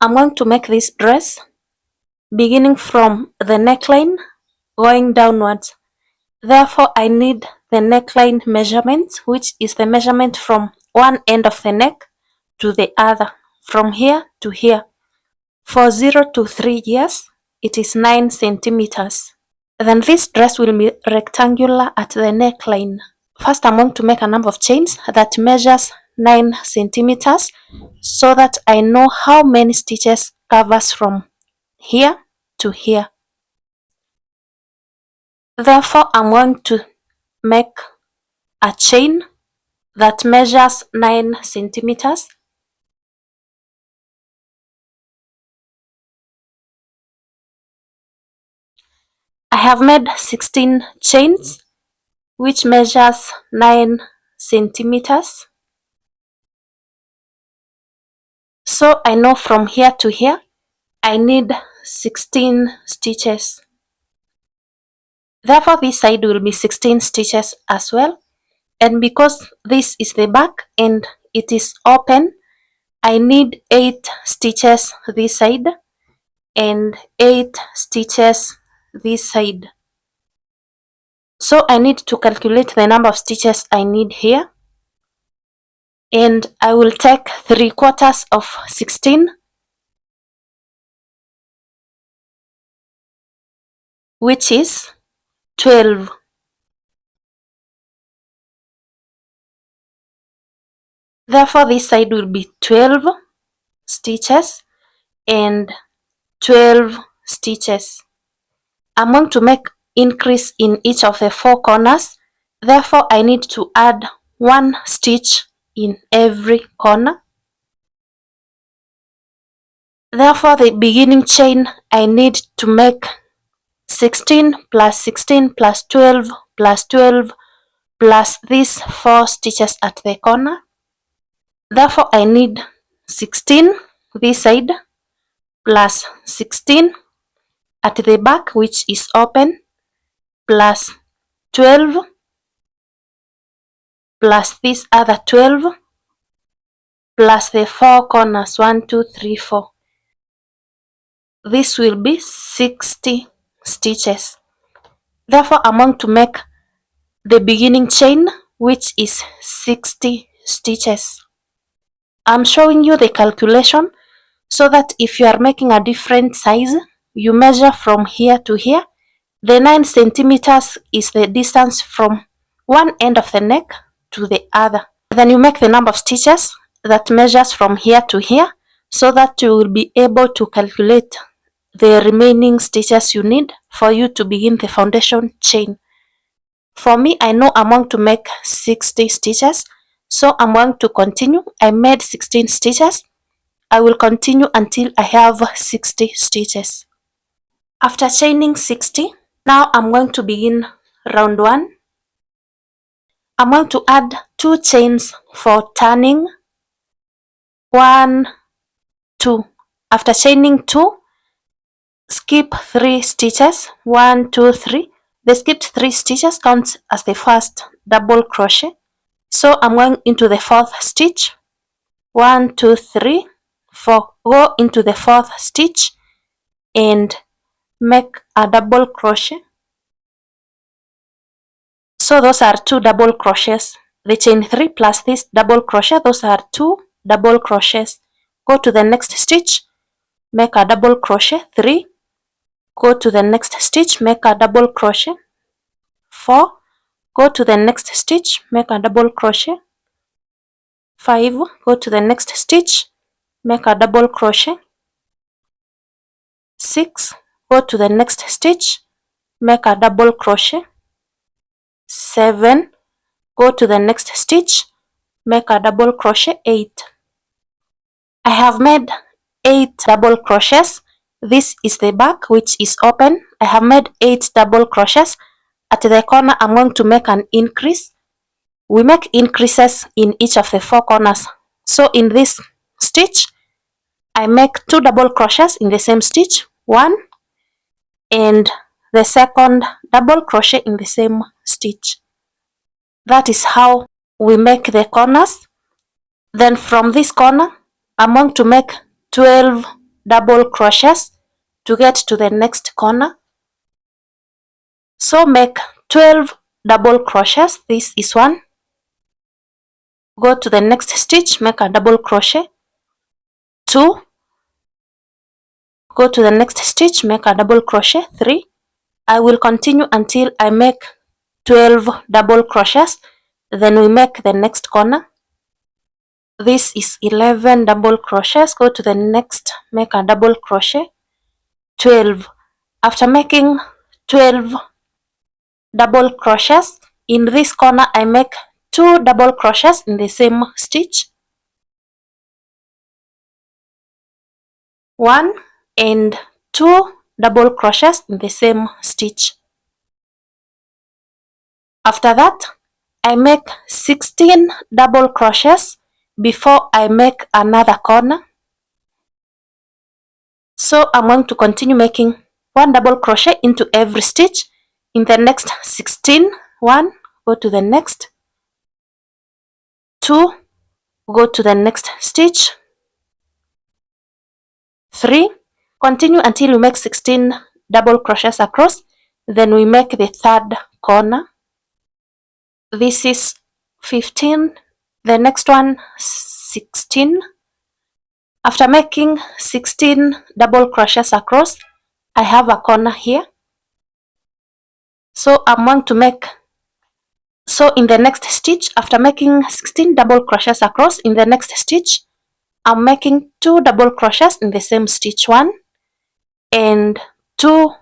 I'm going to make this dress beginning from the neckline going downwards. Therefore, I need the neckline measurement, which is the measurement from one end of the neck to the other, from here to here. For 0 to 3 years, it is 9 centimeters. Then this dress will be rectangular at the neckline. First, I'm going to make a number of chains that measures 9 centimeters so that I know how many stitches covers from here to here. Therefore, I'm going to make a chain that measures 9 centimeters. I have made 16 chains which measures 9 centimeters. So I know from here to here I need 16 stitches. Therefore, this side will be 16 stitches as well. And because this is the back and it is open, I need 8 stitches this side and 8 stitches this side. So I need to calculate the number of stitches I need here. And I will take 3/4 of 16, which is 12. Therefore, this side will be 12 stitches and 12 stitches. I'm going to make increase in each of the 4 corners. Therefore, I need to add 1 stitch in every corner. Therefore, the beginning chain I need to make 16 plus 16 plus 12 plus 12 plus these 4 stitches at the corner. Therefore, I need 16 this side plus 16 at the back, which is open, plus 12 plus this other 12 plus the 4 corners, 1, 2, 3, 4. This will be 60 stitches. Therefore, I'm going to make the beginning chain, which is 60 stitches. I'm showing you the calculation so that if you are making a different size, you measure from here to here. The 9 centimeters is the distance from one end of the neck to the other. Then you make the number of stitches that measures from here to here so that you will be able to calculate the remaining stitches you need for you to begin the foundation chain. For me, I know I'm going to make 60 stitches, so I'm going to continue. I made 16 stitches. I will continue until I have 60 stitches. After chaining 60, now I'm going to begin round 1. I'm going to add 2 chains for turning. 1, 2. After chaining 2, skip 3 stitches. 1, 2, 3. The skipped 3 stitches counts as the first double crochet. So I'm going into the 4th stitch. 1, 2, 3, 4. Go into the 4th stitch and make a double crochet. So those are 2 double crochets. The chain 3 plus this double crochet, those are 2 double crochets. Go to the next stitch, make a double crochet, 3. Go to the next stitch, make a double crochet, 4. Go to the next stitch, make a double crochet, 5. Go to the next stitch, make a double crochet, 6. Go to the next stitch, make a double crochet, 7. Go to the next stitch, make a double crochet, 8. I have made 8 double crochets. This is the back, which is open. I have made 8 double crochets. At the corner, I'm going to make an increase. We make increases in each of the 4 corners. So in this stitch, I make 2 double crochets in the same stitch, 1, and the second double crochet in the same stitch. That is how we make the corners. Then from this corner, I'm going to make 12 double crochets to get to the next corner. So make 12 double crochets. This is one. Go to the next stitch, make a double crochet, 2. Go to the next stitch, make a double crochet, 3. I will continue until I make 12 double crochets. Then we make the next corner. This is 11 double crochets. Go to the next, make a double crochet, 12. After making 12 double crochets, in this corner I make 2 double crochets in the same stitch, 1 and 2 double crochets in the same stitch. After that, I make 16 double crochets before I make another corner. So I'm going to continue making 1 double crochet into every stitch. In the next 16, 1, go to the next, 2, go to the next stitch, 3, continue until you make 16 double crochets across. Then we make the third corner. This is 15, the next one 16. After making 16 double crochets across, I have a corner here. So I'm going to make, so in the next stitch, after making 16 double crochets across, in the next stitch, I'm making 2 double crochets in the same stitch, 1 and 2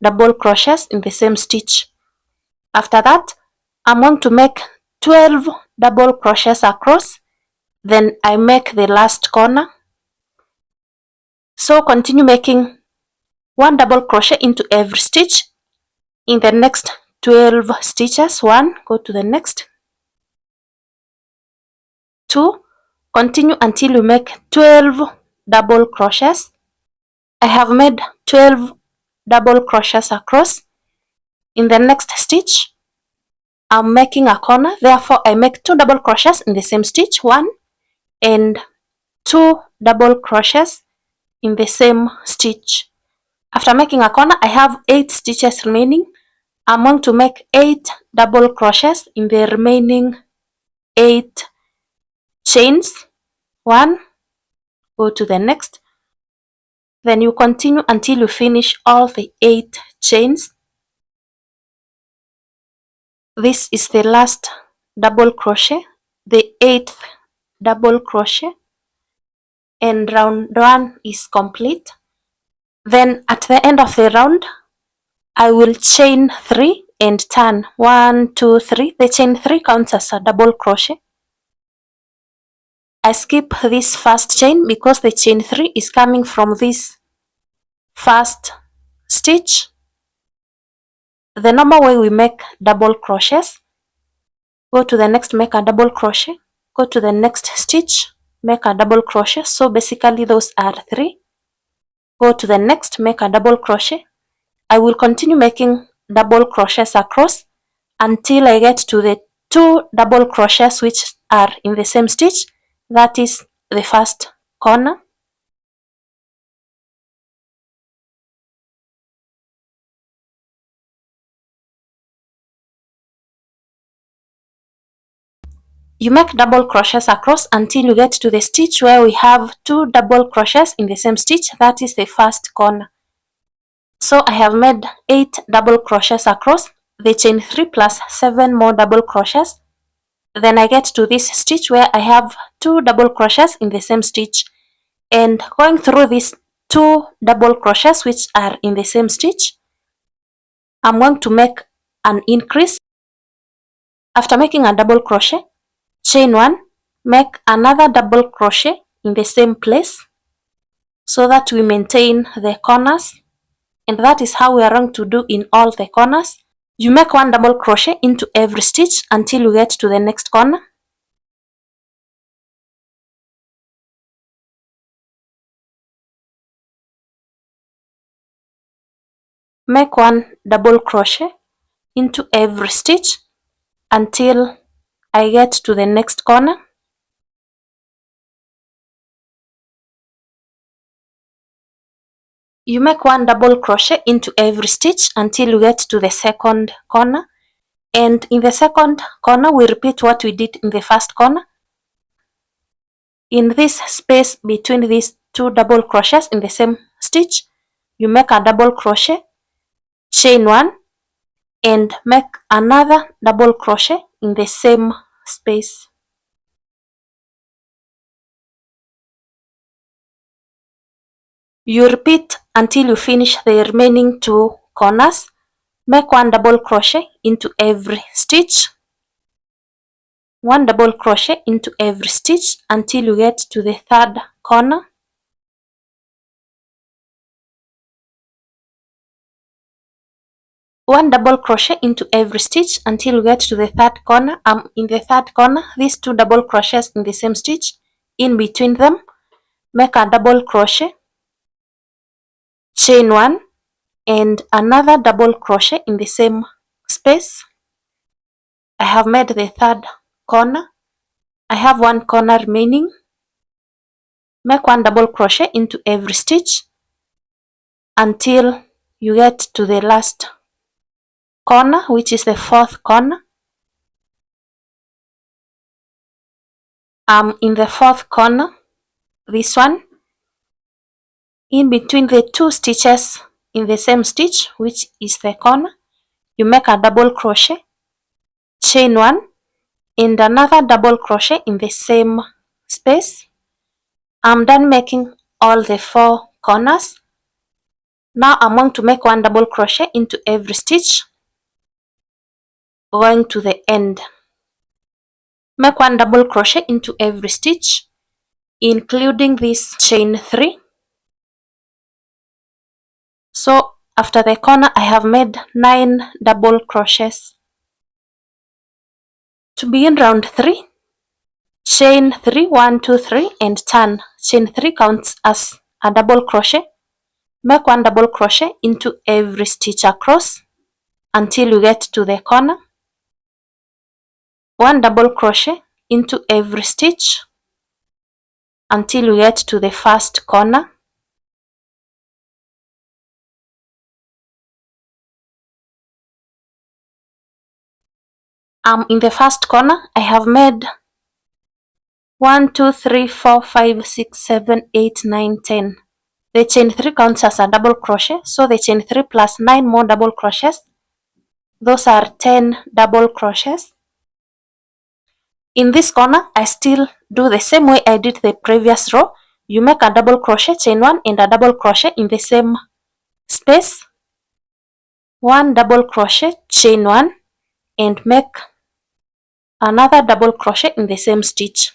double crochets in the same stitch. After that, I'm going to make 12 double crochets across, then I make the last corner. So continue making 1 double crochet into every stitch. In the next 12 stitches, 1, go to the next, 2, continue until you make 12 double crochets. I have made 12 double crochets across. In the next stitch, I'm making a corner, therefore I make 2 double crochets in the same stitch, 1 and 2 double crochets in the same stitch. After making a corner, I have 8 stitches remaining. I'm going to make 8 double crochets in the remaining 8 chains. 1, go to the next, then you continue until you finish all the 8 chains. This is the last double crochet, the 8th double crochet, and round 1 is complete. Then at the end of the round, I will chain 3 and turn 1, 2, 3. The chain 3 counts as a double crochet. I skip this first chain because the chain 3 is coming from this first stitch. The normal way we make double crochets, go to the next, make a double crochet, go to the next stitch, make a double crochet. So basically those are 3. Go to the next, make a double crochet. I will continue making double crochets across until I get to the 2 double crochets which are in the same stitch. That is the first corner. You make double crochets across until you get to the stitch where we have 2 double crochets in the same stitch. That is the first corner. So I have made 8 double crochets across, the chain 3 plus 7 more double crochets. Then I get to this stitch where I have 2 double crochets in the same stitch, and going through these 2 double crochets which are in the same stitch, I'm going to make an increase. After making a double crochet, chain 1, make another double crochet in the same place so that we maintain the corners, and that is how we are going to do in all the corners. You make 1 double crochet into every stitch until you get to the next corner. Make 1 double crochet into every stitch until I get to the next corner. You make one double crochet into every stitch until you get to the second corner, and in the second corner we repeat what we did in the first corner. In this space between these two double crochets in the same stitch, you make a double crochet, chain one, and make another double crochet in the same space. You repeat until you finish the remaining two corners. Make one double crochet into every stitch, one double crochet into every stitch until you get to the third corner. One double crochet into every stitch until you get to the third corner. In the third corner, these two double crochets in the same stitch, in between them, make a double crochet, chain one, and another double crochet in the same space. I have made the third corner. I have one corner remaining. Make one double crochet into every stitch until you get to the last corner, which is the fourth corner. In the fourth corner, this one, in between the two stitches in the same stitch, which is the corner, you make a double crochet, chain one, and another double crochet in the same space. I'm done making all the four corners. Now I'm going to make one double crochet into every stitch going to the end. Make one double crochet into every stitch, including this chain 3. So after the corner I have made 9 double crochets. To begin round 3, chain 3, 1, 2, 3, and turn. Chain 3 counts as a double crochet. Make one double crochet into every stitch across until you get to the corner. One double crochet into every stitch until you get to the first corner. In the first corner I have made 1, 2, 3, 4, 5, 6, 7, 8, 9, 10. The chain 3 counts as a double crochet, so the chain 3 plus 9 more double crochets, those are 10 double crochets. In this corner, I still do the same way I did the previous row. You make a double crochet, chain 1, and a double crochet in the same space. One double crochet, chain 1, and make another double crochet in the same stitch.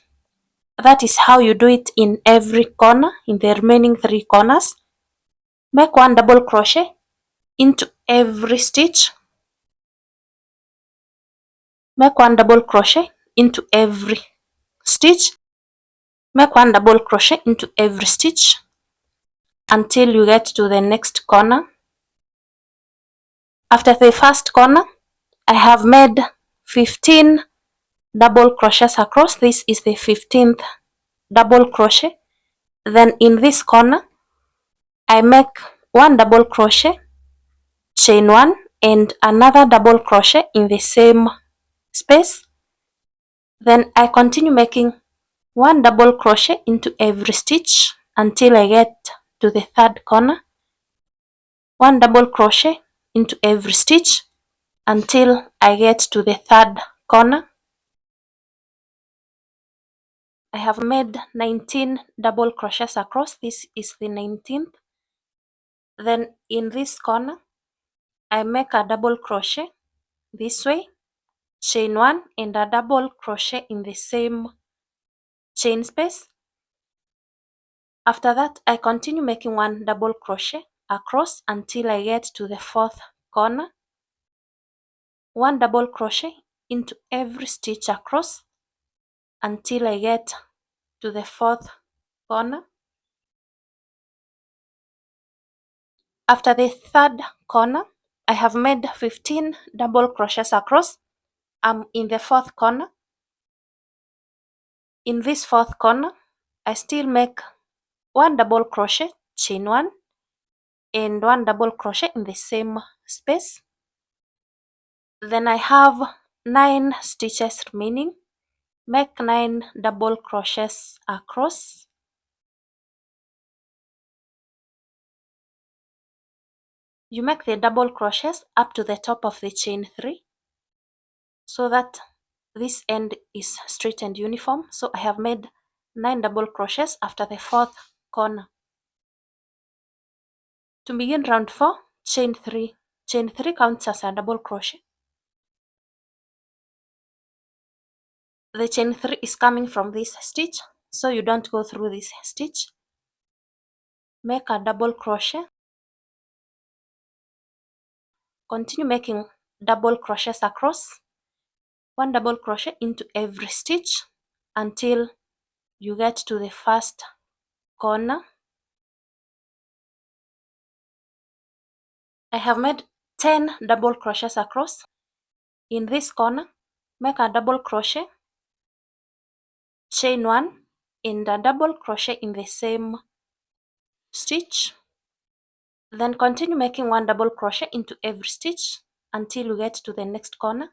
That is how you do it in every corner, in the remaining 3 corners. Make one double crochet into every stitch. Make one double crochet into every stitch. Make one double crochet into every stitch until you get to the next corner. After the first corner, I have made 15 double crochets across. This is the 15th double crochet. Then in this corner, I make one double crochet, chain 1, and another double crochet in the same space. Then I continue making one double crochet into every stitch until I get to the third corner. One double crochet into every stitch until I get to the third corner. I have made 19 double crochets across. This is the 19th. Then in this corner, I make a double crochet this way, chain 1, and a double crochet in the same chain space. After that, I continue making one double crochet across until I get to the fourth corner. One double crochet into every stitch across until I get to the fourth corner. After the third corner, I have made 15 double crochets across. I'm in the fourth corner. In this fourth corner, I still make one double crochet, chain 1, and 1 double crochet in the same space. Then I have 9 stitches remaining. Make 9 double crochets across. You make the double crochets up to the top of the chain 3 so that this end is straight and uniform. So I have made 9 double crochets after the 4th corner. To begin round 4, chain 3. Chain 3 counts as a double crochet. The chain 3 is coming from this stitch, so you don't go through this stitch. Make a double crochet. Continue making double crochets across. 1 double crochet into every stitch until you get to the first corner. I have made 10 double crochets across. In this corner, make a double crochet, chain 1, and a double crochet in the same stitch. Then continue making 1 double crochet into every stitch until you get to the next corner.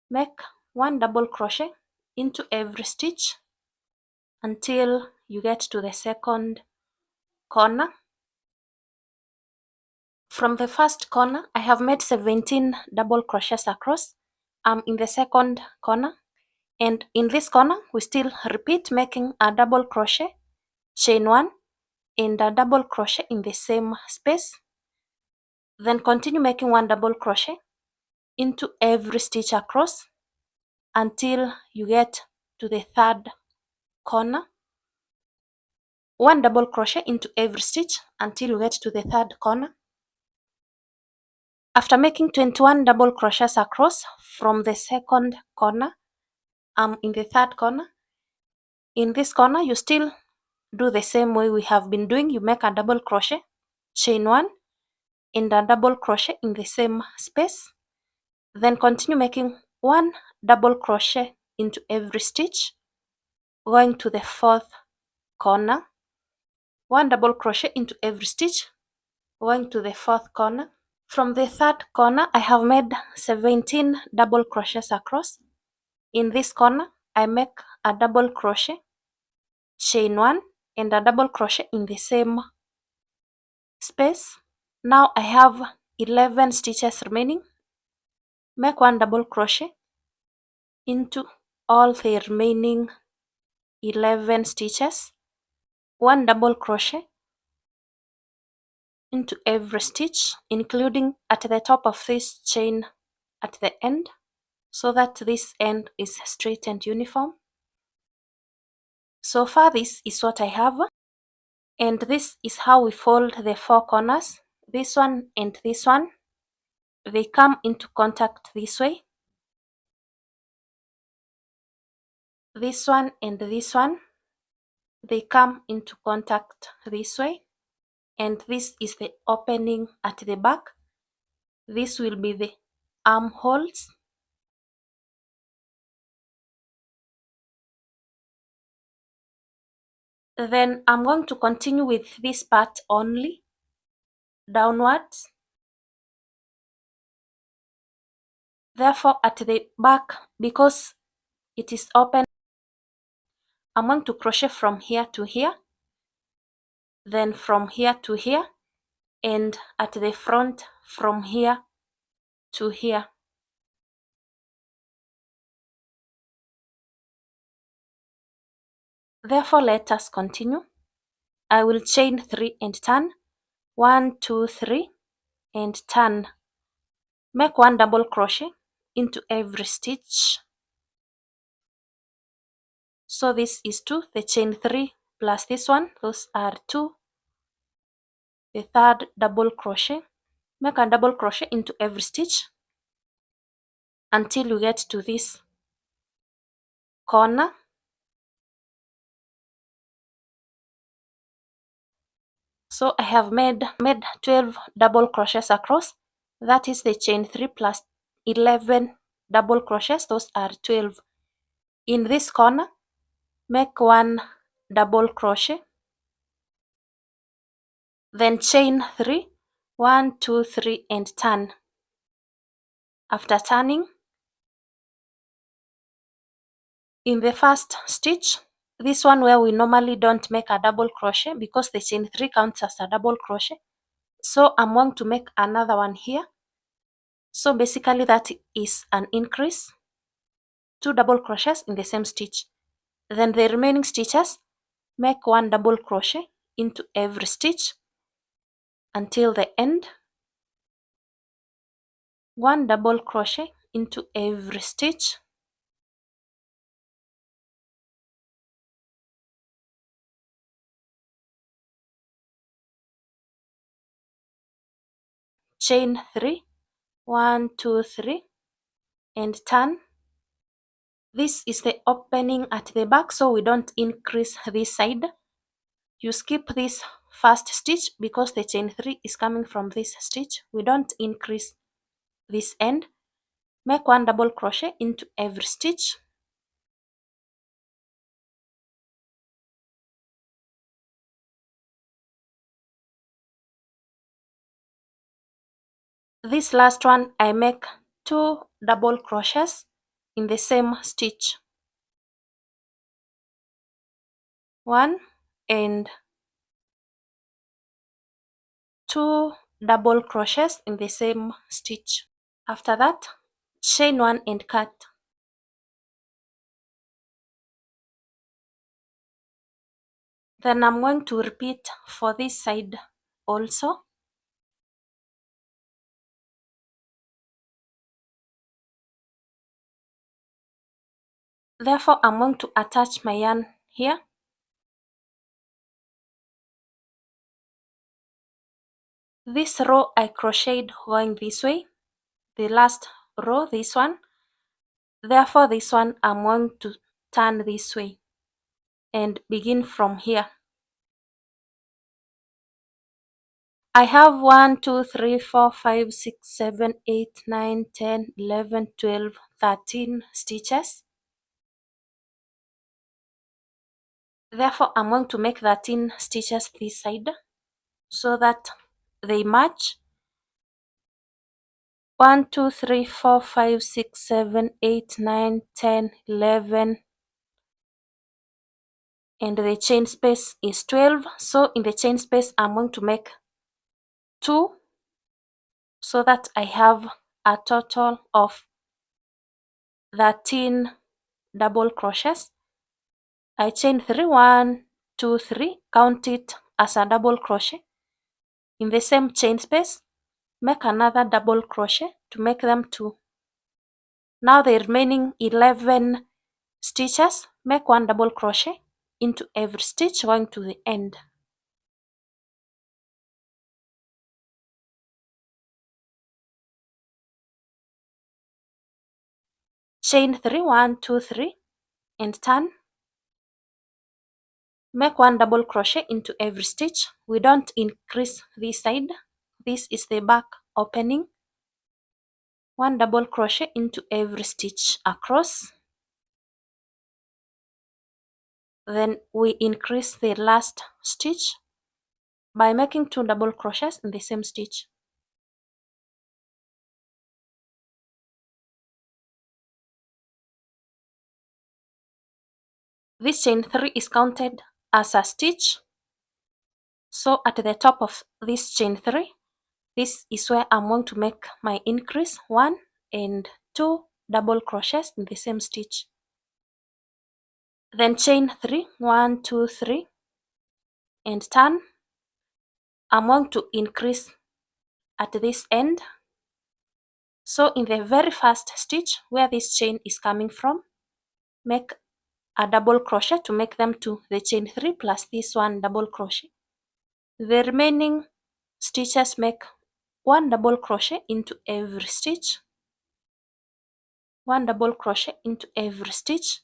Make 1 double crochet into every stitch until you get to the second corner. From the first corner, I have made 17 double crochets across. I'm in the second corner, and in this corner, we still repeat making a double crochet, chain 1, and a double crochet in the same space. Then continue making 1 double crochet into every stitch across until you get to the third corner. 1 double crochet into every stitch until you get to the third corner. After making 21 double crochets across from the second corner, I'm in the third corner. In this corner, you still do the same way we have been doing. You make a double crochet, chain 1, and a double crochet in the same space. Then continue making 1 double crochet into every stitch, going to the fourth corner. 1 double crochet into every stitch, going to the fourth corner. From the third corner, I have made 17 double crochets across. In this corner, I make a double crochet, chain 1, and a double crochet in the same space. Now I have 11 stitches remaining. Make 1 double crochet into all the remaining 11 stitches, 1 double crochet into every stitch, including at the top of this chain at the end, so that this end is straight and uniform. So far, this is what I have, and this is how we fold the 4 corners. This one and this one, they come into contact this way. This one and this one, they come into contact this way, and this is the opening at the back. This will be the armholes. Then I'm going to continue with this part only, downwards. Therefore, at the back, because it is open, I'm going to crochet from here to here, then from here to here, and at the front from here to here. Therefore, let us continue. I will chain 3 and turn. 1, 2, 3, and turn. Make 1 double crochet into every stitch. So this is 2, the chain 3 plus this one, those are 2. The third double crochet. Make a double crochet into every stitch until you get to this corner. So I have made 12 double crochets across. That is the chain 3 plus 11 double crochets, those are 12. In this corner, make 1 double crochet. Then chain 3, 1, 2, 3, and turn. After turning, in the first stitch, this one where we normally don't make a double crochet because the chain 3 counts as a double crochet, so I'm going to make another one here. So basically that is an increase, 2 double crochets in the same stitch. Then the remaining stitches, make 1 double crochet into every stitch until the end, 1 double crochet into every stitch, chain 3, 1, 2, 3, and turn. This is the opening at the back, so we don't increase this side. You skip this first stitch because the chain 3 is coming from this stitch. We don't increase this end. Make 1 double crochet into every stitch. This last one, I make 2 double crochets in the same stitch. 1 and 2 double crochets in the same stitch. After that, chain 1 and cut. Then I'm going to repeat for this side also. Therefore, I'm going to attach my yarn here. This row I crocheted going this way. The last row, this one. Therefore, this one I'm going to turn this way and begin from here. I have 1, 2, 3, 4, 5, 6, 7, 8, 9, 10, 11, 12, 13 stitches. Therefore, I'm going to make 13 stitches this side so that they match. 1, 2, 3, 4, 5, 6, 7, 8, 9, 10, 11, and the chain space is 12. So in the chain space, I'm going to make 2 so that I have a total of 13 double crochets. I chain 3, 1, 2, 3, count it as a double crochet. In the same chain space, make another double crochet to make them 2. Now the remaining 11 stitches, make 1 double crochet into every stitch going to the end. Chain 3, 1, 2, 3, and turn. Make 1 double crochet into every stitch. We don't increase this side. This is the back opening. 1 double crochet into every stitch across. Then we increase the last stitch by making 2 double crochets in the same stitch. This chain 3 is counted as a stitch. So at the top of this chain 3, this is where I'm going to make my increase, 1 and 2 double crochets in the same stitch. Then chain 3, 1, 2, 3, and turn. I'm going to increase at this end. So in the very first stitch where this chain is coming from, make a double crochet to make them 2, the chain 3 plus this 1 double crochet. The remaining stitches, make 1 double crochet into every stitch, 1 double crochet into every stitch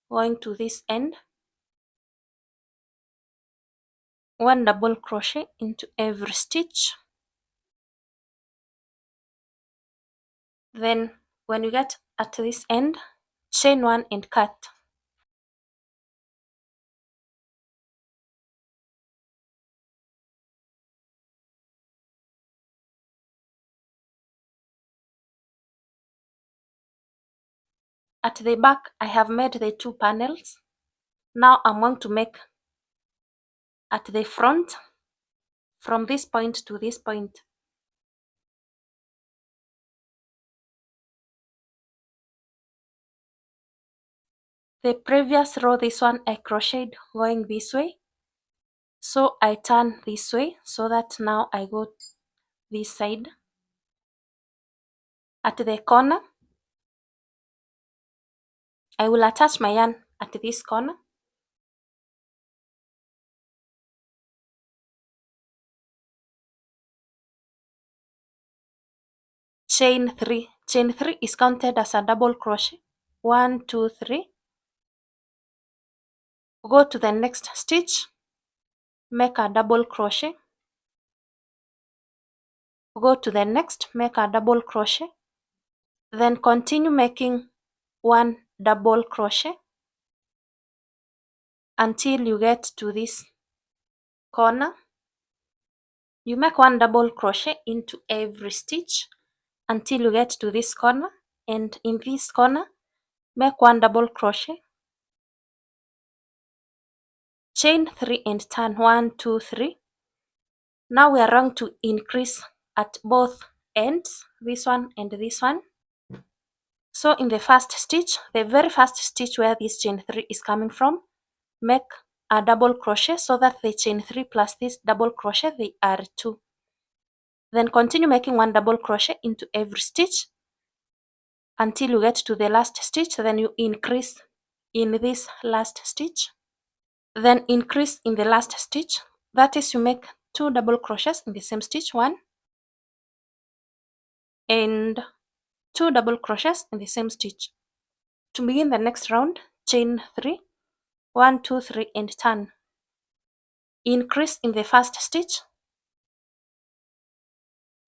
going to this end, 1 double crochet into every stitch. Then when you get at this end, chain 1 and cut. At the back, I have made the two panels. Now I'm going to make at the front from this point to this point. The previous row, this one I crocheted going this way. So I turn this way so that now I go this side. At the corner, I will attach my yarn at this corner. Chain 3. Chain 3 is counted as a double crochet. 1, 2, 3. Go to the next stitch, make a double crochet. Go to the next, make a double crochet. Then continue making one double crochet until you get to this corner. You make one double crochet into every stitch until you get to this corner, and in this corner make one double crochet, chain 3 and turn 1, 2, 3. Now we are going to increase at both ends, this one and this one. So in the first stitch, the very first stitch where this chain 3 is coming from, make a double crochet so that the chain 3 plus this double crochet, they are 2. Then continue making one double crochet into every stitch until you get to the last stitch. Then you increase in this last stitch. Then increase in the last stitch. That is, you make 2 double crochets in the same stitch, 1 and 2 double crochets in the same stitch. To begin the next round, chain 3, 1, 2, 3 and turn. Increase in the first stitch,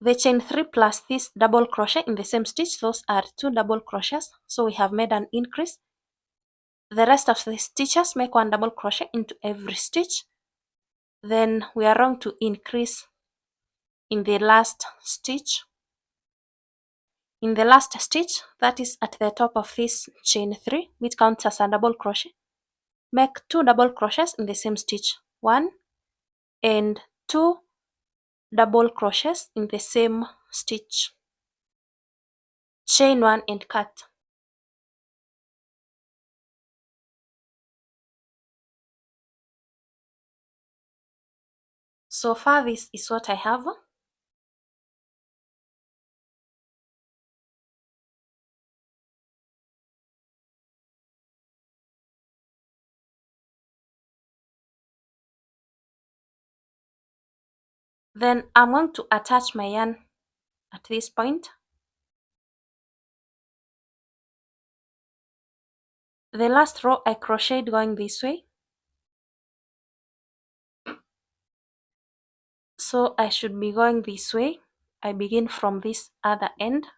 the chain 3 plus this double crochet in the same stitch, those are 2 double crochets, so we have made an increase. The rest of the stitches, make one double crochet into every stitch. Then we are going to increase in the last stitch. In the last stitch, that is at the top of this chain 3, which counts as a double crochet, make 2 double crochets in the same stitch, 1 and 2 double crochets in the same stitch, chain 1 and cut. So far this is what I have. Then I'm going to attach my yarn at this point. The last row I crocheted going this way, so I should be going this way. I begin from this other end.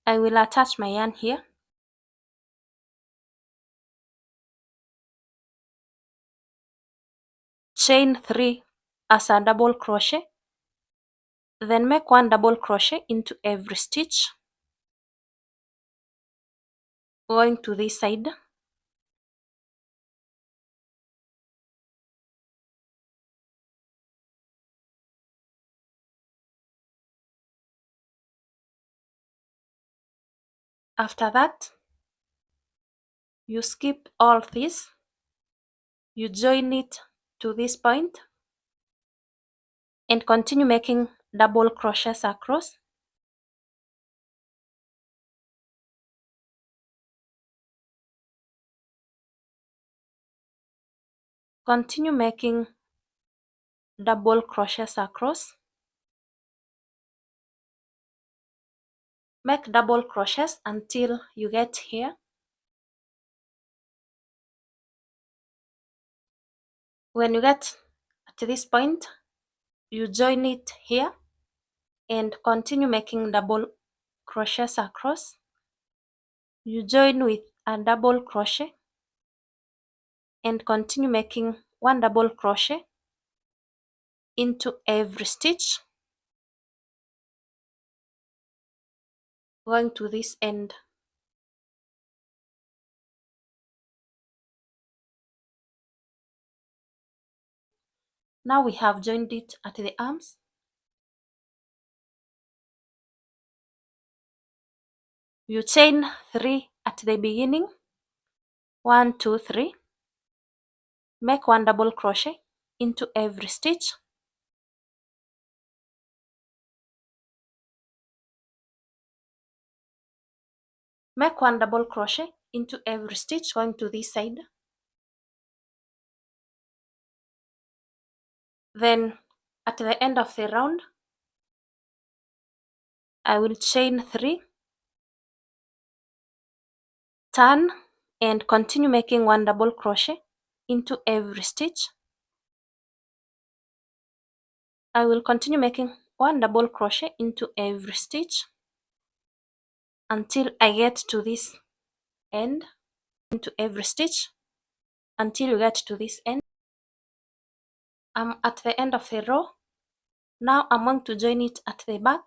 I will attach my yarn here. Chain 3 as a double crochet, then make one double crochet into every stitch going to this side. After that, you skip all this, you join it to this point and continue making double crochets across. Continue making double crochets across. Make double crochets until you get here. When you get to this point, you join it here and continue making double crochets across. You join with a double crochet and continue making one double crochet into every stitch. going to this end. Now we have joined it at the arms. You chain 3 at the beginning. 1, 2, 3. Make 1 double crochet into every stitch. Make 1 double crochet into every stitch going to this side. Then at the end of the round, I will chain 3, turn, and continue making 1 double crochet into every stitch. I will continue making 1 double crochet into every stitch until I get to this end, into every stitch until you get to this end. I'm at the end of the row. Now I'm going to join it at the back.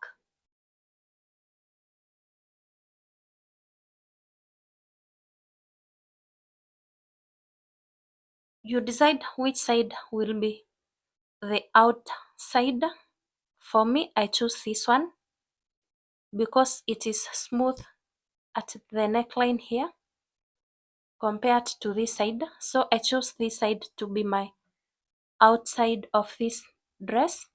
You decide which side will be the outside. For me, I choose this one because it is smooth at the neckline here compared to this side. So I chose this side to be my outside of this dress.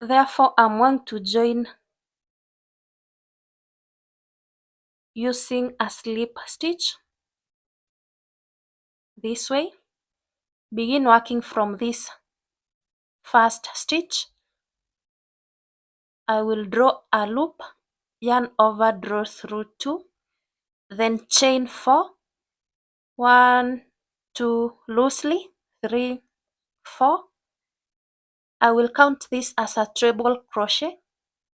Therefore, I'm going to join using a slip stitch this way. Begin working from this first stitch. I will draw a loop, yarn over, draw through 2, then chain 4, 1, 2 loosely, 3, 4. I will count this as a treble crochet.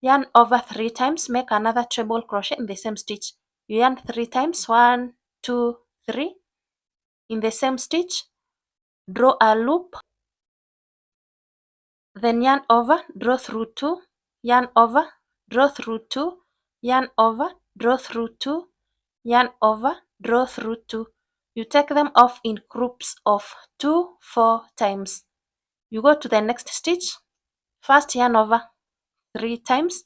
Yarn over 3 times, make another treble crochet in the same stitch. You yarn 3 times, 1, 2, 3. In the same stitch, draw a loop, then yarn over, draw through 2, yarn over, draw through 2, yarn over, draw through 2, yarn over, draw through 2. You take them off in groups of 2, 4 times. You go to the next stitch. First yarn over 3 times,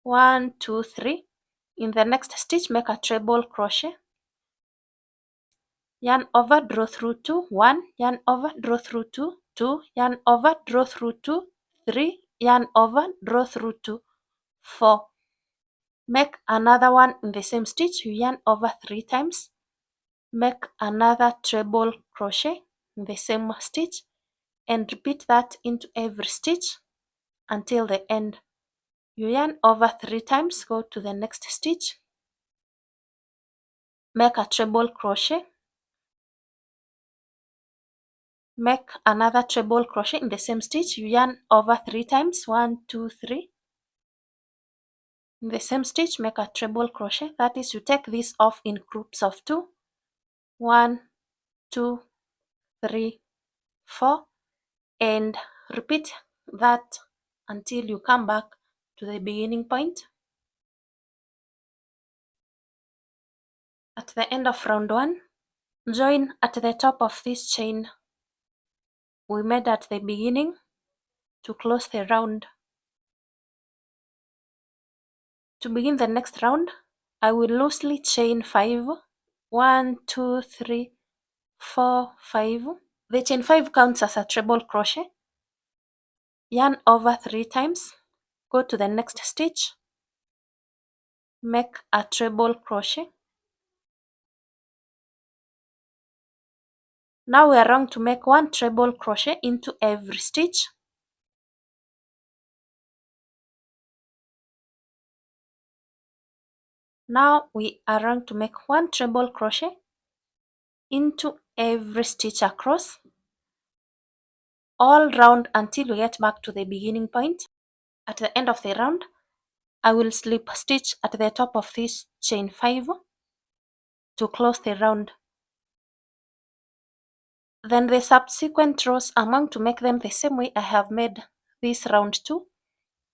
1, 2, 3. In the next stitch, make a treble crochet. Yarn over, draw through 2, 1, yarn over, draw through 2, 2, yarn over, draw through 2, 3, yarn over, draw through 2, 4. Make another one in the same stitch. You yarn over 3 times. Make another treble crochet in the same stitch and repeat that into every stitch until the end. You yarn over 3 times, go to the next stitch, make a treble crochet, make another treble crochet in the same stitch. You yarn over 3 times, 1, 2, 3. In the same stitch, make a treble crochet. That is, you take this off in groups of 2, 1, 2, 3, 4, and repeat that until you come back to the beginning point. At the end of round 1, join at the top of this chain we made at the beginning to close the round. To begin the next round, I will loosely chain 5. 1, 2, 3, 4, 5. The chain 5 counts as a treble crochet. Yarn over 3 times, go to the next stitch, make a treble crochet. Now we are going to make 1 treble crochet into every stitch. Now we are going to make 1 treble crochet into every stitch across, all round until we get back to the beginning point. At the end of the round, I will slip stitch at the top of this chain 5 to close the round. Then the subsequent rows, I'm going to make them the same way I have made this round 2.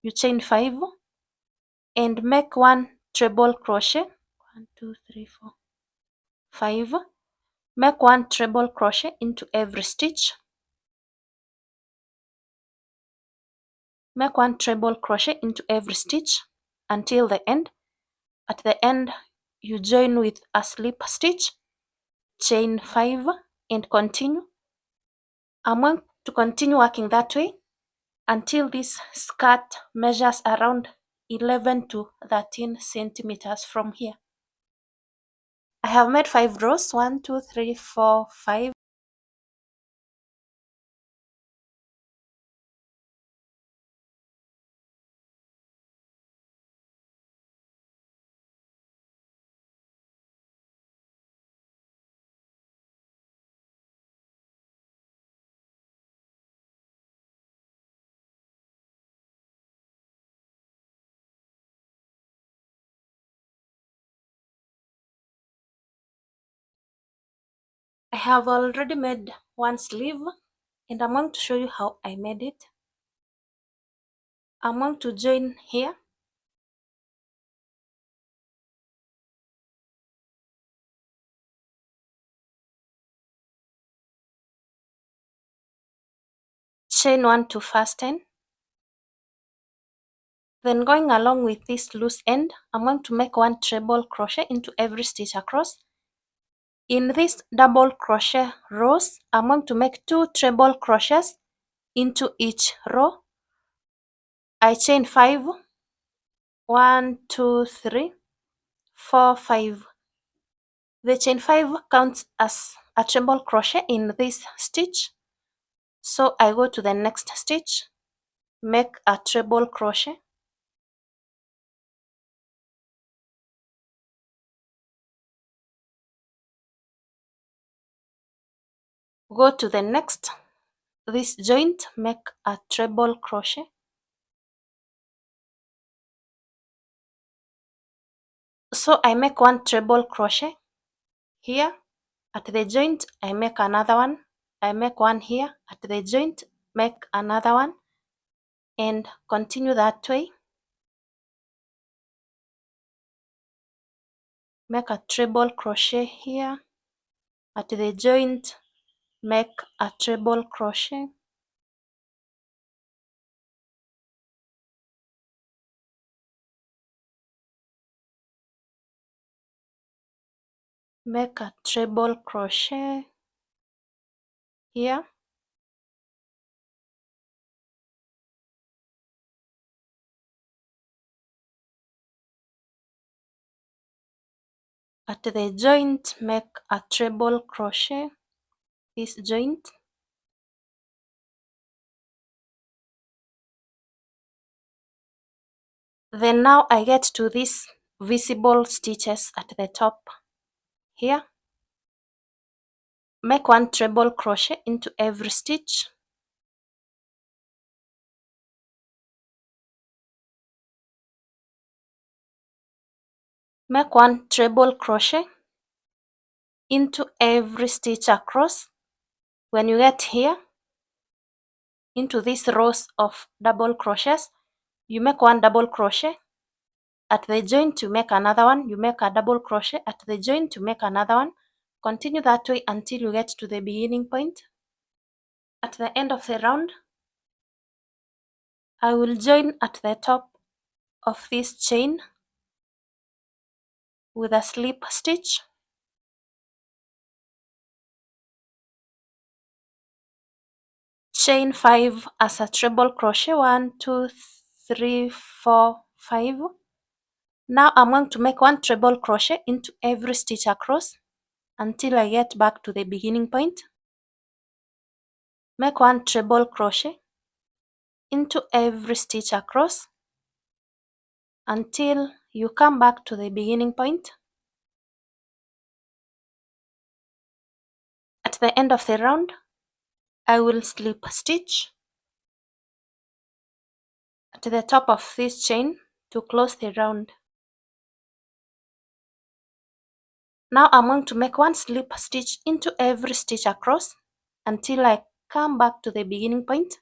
You chain 5 and make 1 treble crochet. 1, 2, 3, 4, 5. Make 1 treble crochet into every stitch. Make 1 treble crochet into every stitch until the end. At the end, you join with a slip stitch, chain 5 and continue. I'm going to continue working that way until this skirt measures around 11 to 13 centimeters from here. I have made 5 rows, 1, 2, 3, 4, 5. I have already made 1 sleeve and I'm going to show you how I made it. I'm going to join here, chain 1 to fasten. Then going along with this loose end, I'm going to make 1 treble crochet into every stitch across. In this double crochet rows, I'm going to make 2 treble crochets into each row. I chain 5, 1, 2, 3, 4, 5. The chain 5 counts as a treble crochet in this stitch. So I go to the next stitch, make a treble crochet, go to the next, this joint, make a treble crochet, so I make 1 treble crochet here at the joint, I make another one, I make 1 here at the joint, make another one, and continue that way. Make a treble crochet here at the joint, make a treble crochet, make a treble crochet here, at the joint, make a treble crochet, this joint, then now I get to these visible stitches at the top here, make 1 treble crochet into every stitch, make 1 treble crochet into every stitch across. When you get here into these rows of double crochets, you make 1 double crochet at the joint, you make another one, you make a double crochet at the joint, you make another one. Continue that way until you get to the beginning point. At the end of the round, I will join at the top of this chain with a slip stitch, chain 5 as a treble crochet, 1, 2, 3, 4, 5. Now I'm going to make 1 treble crochet into every stitch across until I get back to the beginning point. Make 1 treble crochet into every stitch across until you come back to the beginning point. At the end of the round, I will slip stitch at the top of this chain to close the round. Now I'm going to make 1 slip stitch into every stitch across until I come back to the beginning point.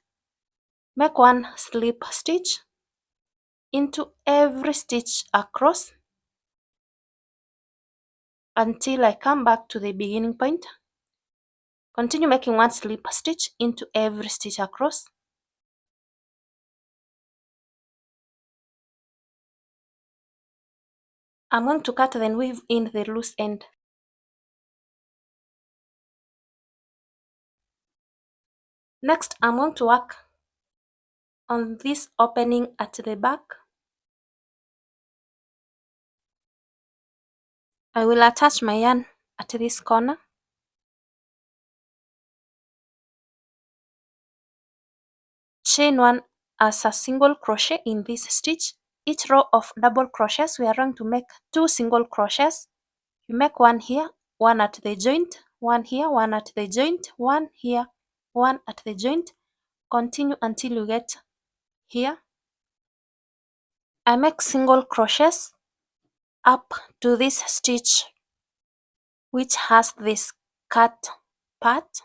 Make one slip stitch into every stitch across until I come back to the beginning point. Continue making one slip stitch into every stitch across. I'm going to cut and weave in the loose end. Next, I'm going to work on this opening at the back. I will attach my yarn at this corner. Chain one as a single crochet in this stitch. Each row of double crochets, we are going to make 2 single crochets. You make one here, one at the joint, one here, one at the joint, one here, one at the joint. Continue until you get here. I make single crochets up to this stitch which has this cut part.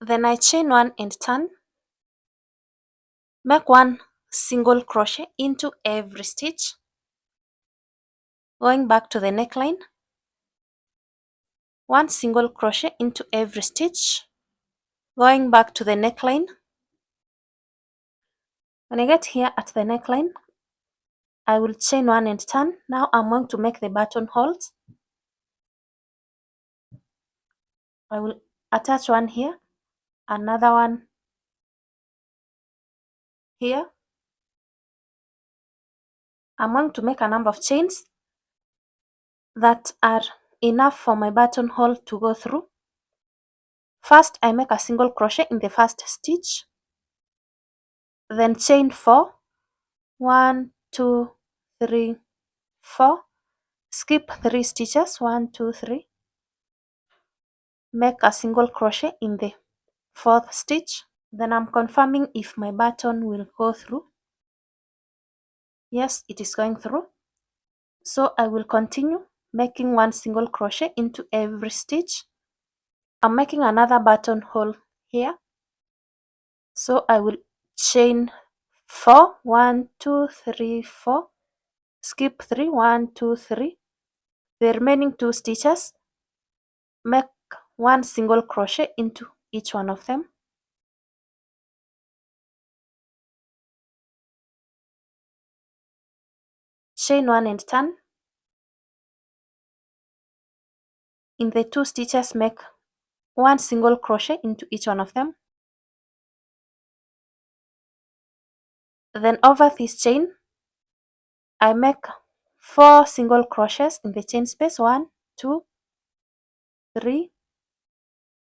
Then I chain one and turn. Make one single crochet into every stitch. Going back to the neckline. One single crochet into every stitch. Going back to the neckline. When I get here at the neckline, I will chain one and turn. Now I'm going to make the buttonholes. I will attach one here, another one here. I'm going to make a number of chains that are enough for my buttonhole to go through. First, I make a single crochet in the first stitch, then chain 4, 1, 2, 3, 4, skip 3 stitches, 1, 2, 3, make a single crochet in the 4th stitch. Then I'm confirming if my button will go through. Yes, it is going through. So I will continue making one single crochet into every stitch. I'm making another buttonhole here. So I will chain 4, 1, 2, 3, 4, skip 3, 1, 2, 3. The remaining 2 stitches, make one single crochet into each one of them. Chain 1 and turn. In the 2 stitches, make one single crochet into each one of them. Then over this chain, I make 4 single crochets in the chain space, 1, 2, 3,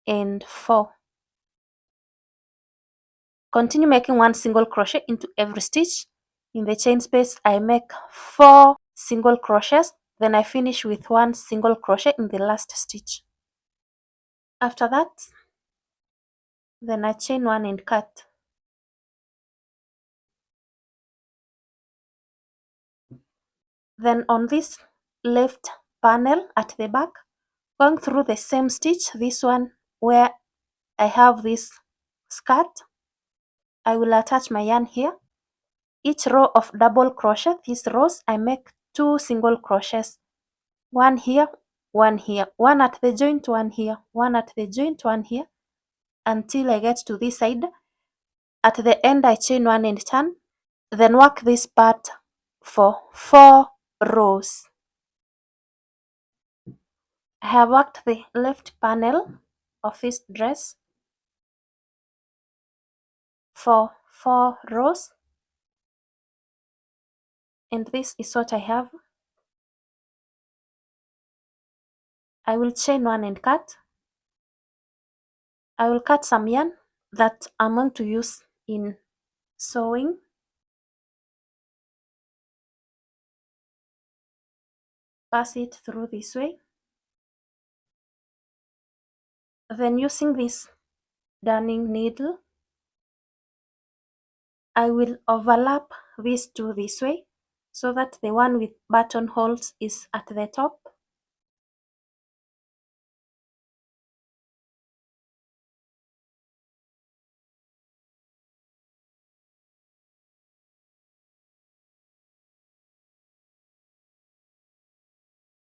and 4. Continue making one single crochet into every stitch. In the chain space, I make 4 single crochets, then I finish with one single crochet in the last stitch. After that, then I chain one and cut. Then on this left panel at the back, going through the same stitch, this one where I have this skirt, I will attach my yarn here. Each row of double crochet, these rows, I make 2 single crochets. One here, one here, one at the joint, one here, one at the joint, one here, until I get to this side. At the end, I chain one and turn, then work this part for 4 rows. I have worked the left panel of this dress for 4 rows, and this is what I have. I will chain one and cut. I will cut some yarn that I'm going to use in sewing. Pass it through this way. Then using this darning needle, I will overlap these two this way. so that the one with buttonholes is at the top.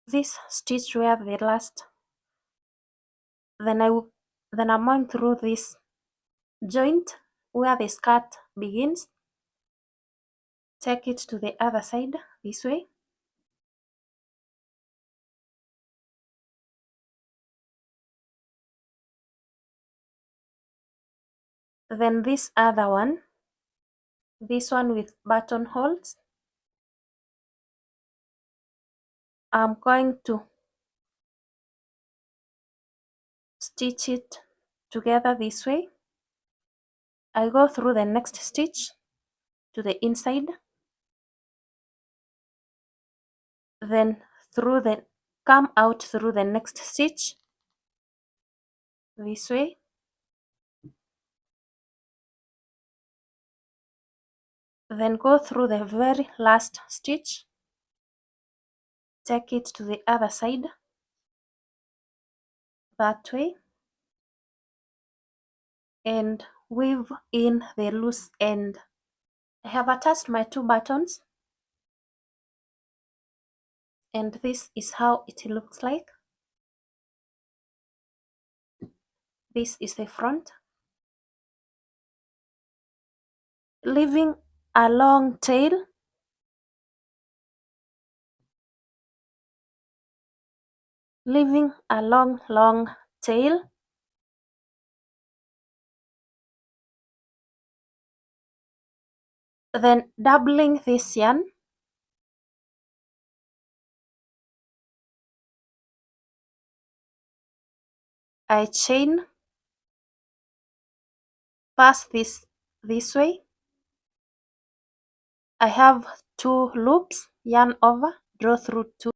This stitch where the last, then I'm going through this joint where the skirt begins, take it to the other side this way, then this other one, this one with buttonholes, I'm going to stitch it together this way. I go through the next stitch to the inside, then come out through the next stitch this way, then go through the very last stitch, take it to the other side that way, and weave in the loose end. I have attached my 2 buttons, and this is how it looks like. This is the front, leaving a long tail, leaving a long tail, then doubling this yarn, I chain, pass this way. I have 2 loops, yarn over, draw through 2.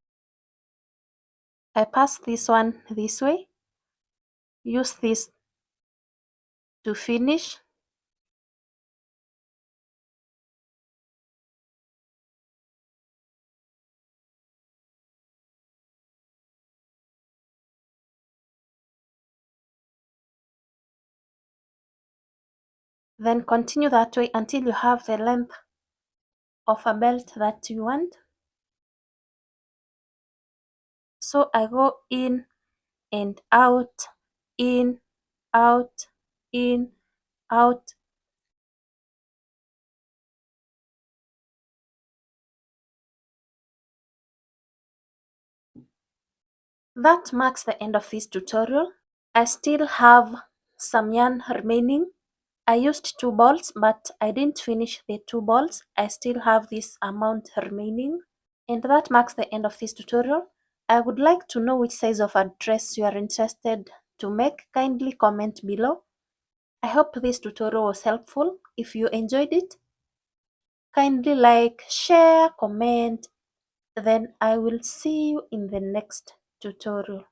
I pass this one this way, use this to finish, then continue that way until you have the length of a belt that you want. So I go in and out, in, out, in, out. That marks the end of this tutorial. I still have some yarn remaining. I used 2 balls, but I didn't finish the 2 balls. I still have this amount remaining. And that marks the end of this tutorial. I would like to know which size of a dress you are interested to make. Kindly comment below. I hope this tutorial was helpful. If you enjoyed it, kindly like, share, comment. Then I will see you in the next tutorial.